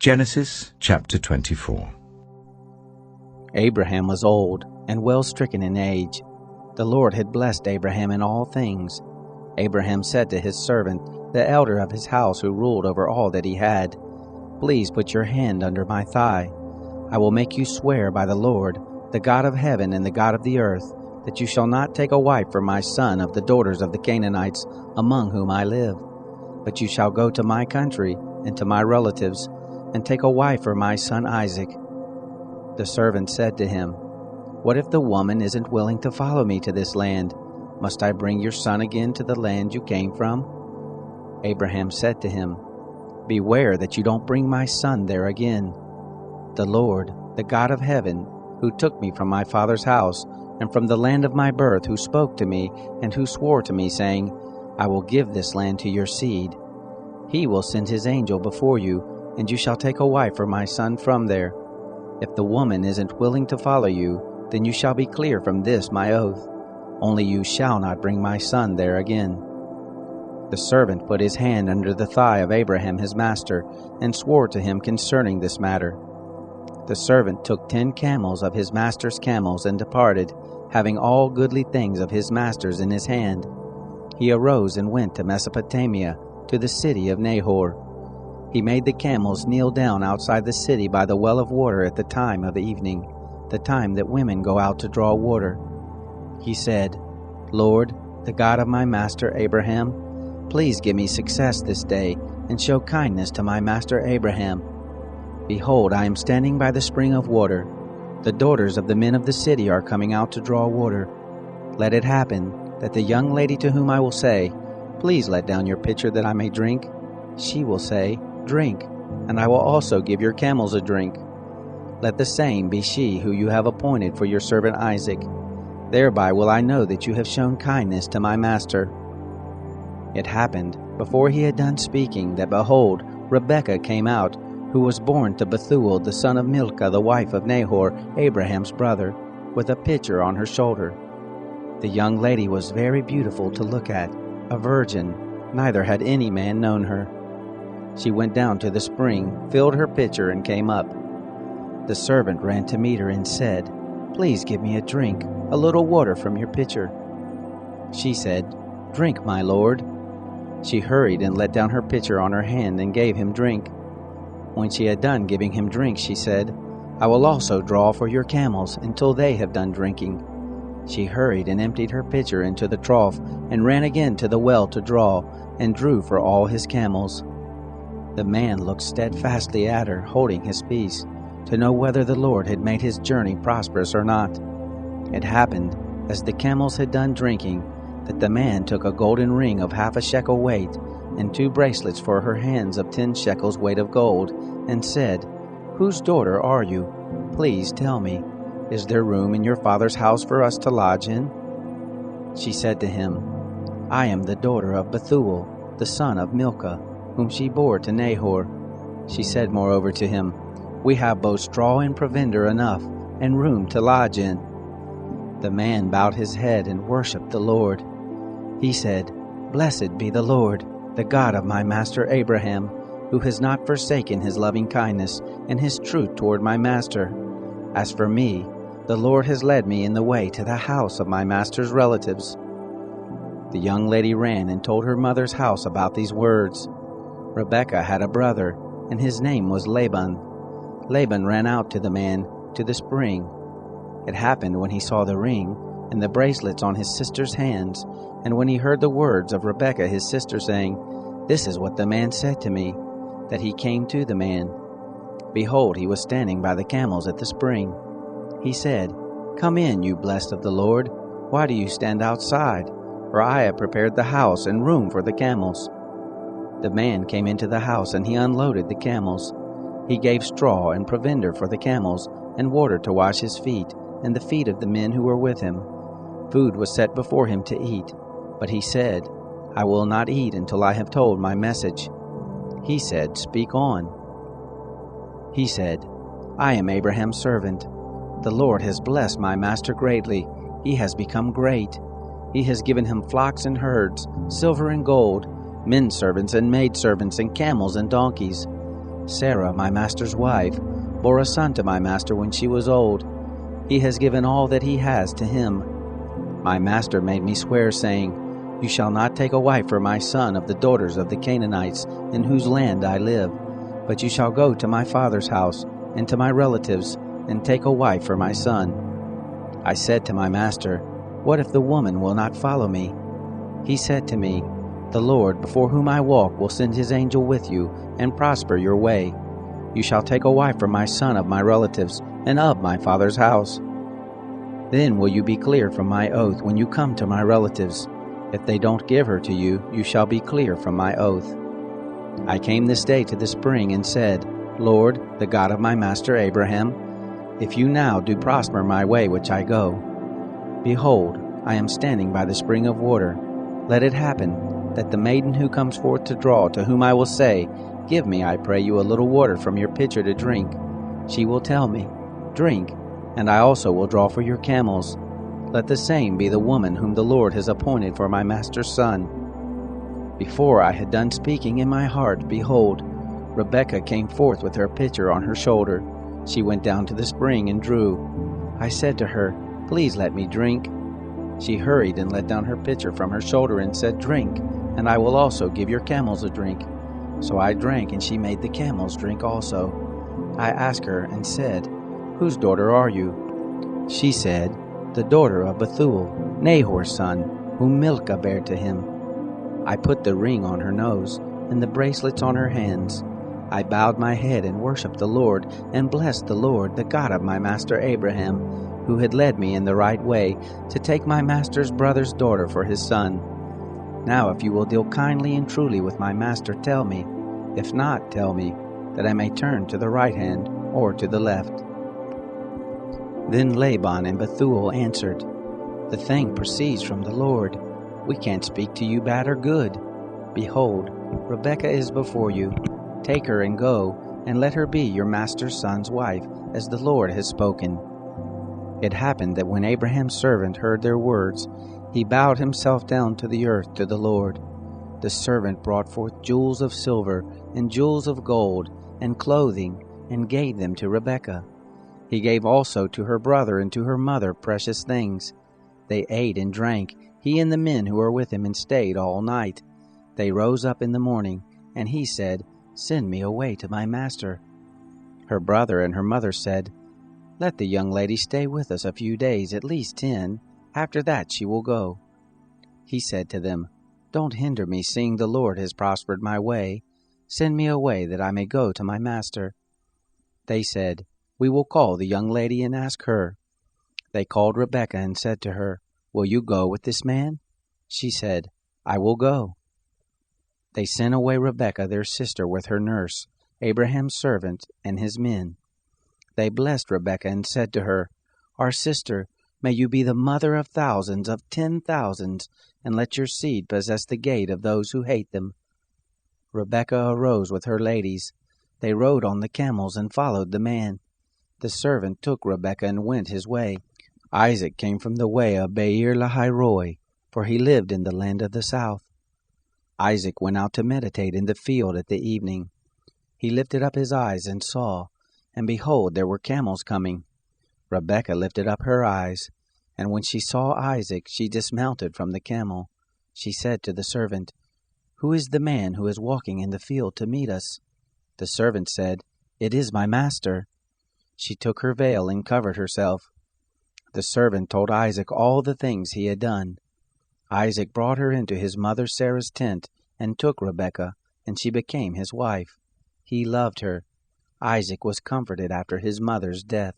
Genesis chapter 24. Abraham was old and well stricken in age. The Lord had blessed Abraham in all things. Abraham said to his servant, the elder of his house who ruled over all that he had, "Please put your hand under my thigh. I will make you swear by the Lord, the God of heaven and the God of the earth, that you shall not take a wife for my son of the daughters of the Canaanites among whom I live. But you shall go to my country and to my relatives, and take a wife for my son Isaac." The servant said to him, "What if the woman isn't willing to follow me to this land? Must I bring your son again to the land you came from?" Abraham said to him, "Beware that you don't bring my son there again. The Lord, the God of heaven, who took me from my father's house and from the land of my birth, who spoke to me and who swore to me, saying, 'I will give this land to your seed,' he will send his angel before you, and you shall take a wife for my son from there. If the woman isn't willing to follow you, then you shall be clear from this my oath. Only you shall not bring my son there again." The servant put his hand under the thigh of Abraham his master, and swore to him concerning this matter. The servant took 10 camels of his master's camels and departed, having all goodly things of his master's in his hand. He arose and went to Mesopotamia, to the city of Nahor. He made the camels kneel down outside the city by the well of water at the time of evening, the time that women go out to draw water. He said, "Lord, the God of my master Abraham, please give me success this day, and show kindness to my master Abraham. Behold, I am standing by the spring of water. The daughters of the men of the city are coming out to draw water. Let it happen that the young lady to whom I will say, 'Please let down your pitcher that I may drink,' she will say, 'Drink, and I will also give your camels a drink.' Let the same be she who you have appointed for your servant Isaac. Thereby will I know that you have shown kindness to my master." It happened, before he had done speaking, that behold, Rebekah came out, who was born to Bethuel the son of Milcah, the wife of Nahor, Abraham's brother, with a pitcher on her shoulder. The young lady was very beautiful to look at, a virgin, neither had any man known her. She went down to the spring, filled her pitcher, and came up. The servant ran to meet her and said, "Please give me a drink, a little water from your pitcher." She said, "Drink, my lord." She hurried and let down her pitcher on her hand and gave him drink. When she had done giving him drink, she said, "I will also draw for your camels until they have done drinking." She hurried and emptied her pitcher into the trough, and ran again to the well to draw, and drew for all his camels. The man looked steadfastly at her, holding his peace, to know whether the Lord had made his journey prosperous or not. It happened, as the camels had done drinking, that the man took a golden ring of 1/2 shekel weight, and 2 bracelets for her hands of 10 shekels weight of gold, and said, "Whose daughter are you? Please tell me. Is there room in your father's house for us to lodge in?" She said to him, "I am the daughter of Bethuel, the son of Milcah, whom she bore to Nahor." She said moreover to him, "We have both straw and provender enough, and room to lodge in." The man bowed his head and worshipped the Lord. He said, "Blessed be the Lord, the God of my master Abraham, who has not forsaken his loving kindness and his truth toward my master. As for me, the Lord has led me in the way to the house of my master's relatives." The young lady ran and told her mother's house about these words. Rebekah had a brother, and his name was Laban. Laban ran out to the man, to the spring. It happened when he saw the ring and the bracelets on his sister's hands, and when he heard the words of Rebekah his sister, saying, "This is what the man said to me," that he came to the man. Behold, he was standing by the camels at the spring. He said, "Come in, you blessed of the Lord. Why do you stand outside? For I have prepared the house and room for the camels." The man came into the house, and he unloaded the camels. He gave straw and provender for the camels, and water to wash his feet, and the feet of the men who were with him. Food was set before him to eat, but he said, "I will not eat until I have told my message." He said, "Speak on." He said, "I am Abraham's servant. The Lord has blessed my master greatly. He has become great. He has given him flocks and herds, silver and gold, men servants and maid servants, and camels and donkeys. Sarah, my master's wife, bore a son to my master when she was old. He has given all that he has to him. My master made me swear, saying, You shall not take a wife for my son of the daughters of the Canaanites, in whose land I live, but you shall go to my father's house and to my relatives, and take a wife for my son. I said to my master, What if the woman will not follow me? He said to me, The Lord, before whom I walk, will send his angel with you, and prosper your way. You shall take a wife for my son of my relatives, and of my father's house. Then will you be cleared from my oath when you come to my relatives. If they don't give her to you, you shall be clear from my oath. I came this day to the spring and said, Lord, the God of my master Abraham, if you now do prosper my way which I go, behold, I am standing by the spring of water. Let it happen that the maiden who comes forth to draw, to whom I will say, Give me, I pray you, a little water from your pitcher to drink, she will tell me, Drink, and I also will draw for your camels. Let the same be the woman whom the Lord has appointed for my master's son. Before I had done speaking in my heart, behold, Rebekah came forth with her pitcher on her shoulder. She went down to the spring and drew. I said to her, Please let me drink. She hurried and let down her pitcher from her shoulder and said, Drink, and I will also give your camels a drink. So I drank, and she made the camels drink also. I asked her and said, Whose daughter are you? She said, The daughter of Bethuel, Nahor's son, whom Milcah bare to him. I put the ring on her nose, and the bracelets on her hands. I bowed my head and worshipped the Lord, and blessed the Lord, the God of my master Abraham, who had led me in the right way, to take my master's brother's daughter for his son. Now if you will deal kindly and truly with my master, tell me. If not, tell me, that I may turn to the right hand or to the left. Then Laban and Bethuel answered, The thing proceeds from the Lord. We can't speak to you bad or good. Behold, Rebekah is before you. Take her and go, and let her be your master's son's wife, as the Lord has spoken. It happened that when Abraham's servant heard their words, he bowed himself down to the earth to the Lord. The servant brought forth jewels of silver and jewels of gold and clothing, and gave them to Rebekah. He gave also to her brother and to her mother precious things. They ate and drank, he and the men who were with him, and stayed all night. They rose up in the morning, and he said, Send me away to my master. Her brother and her mother said, Let the young lady stay with us a few days, at least 10. After that she will go. He said to them, Don't hinder me, seeing the Lord has prospered my way. Send me away, that I may go to my master. They said, We will call the young lady and ask her. They called Rebekah and said to her, Will you go with this man? She said, I will go. They sent away Rebekah their sister with her nurse, Abraham's servant, and his men. They blessed Rebekah and said to her, Our sister, may you be the mother of thousands, of 10,000s, and let your seed possess the gate of those who hate them. Rebekah arose with her ladies. They rode on the camels and followed the man. The servant took Rebekah and went his way. Isaac came from the way of Beer Lahai-roi, for he lived in the land of the south. Isaac went out to meditate in the field at the evening. He lifted up his eyes and saw, and behold, there were camels coming. Rebekah lifted up her eyes, and when she saw Isaac, she dismounted from the camel. She said to the servant, Who is the man who is walking in the field to meet us? The servant said, It is my master. She took her veil and covered herself. The servant told Isaac all the things he had done. Isaac brought her into his mother Sarah's tent, and took Rebekah, and she became his wife. He loved her. Isaac was comforted after his mother's death.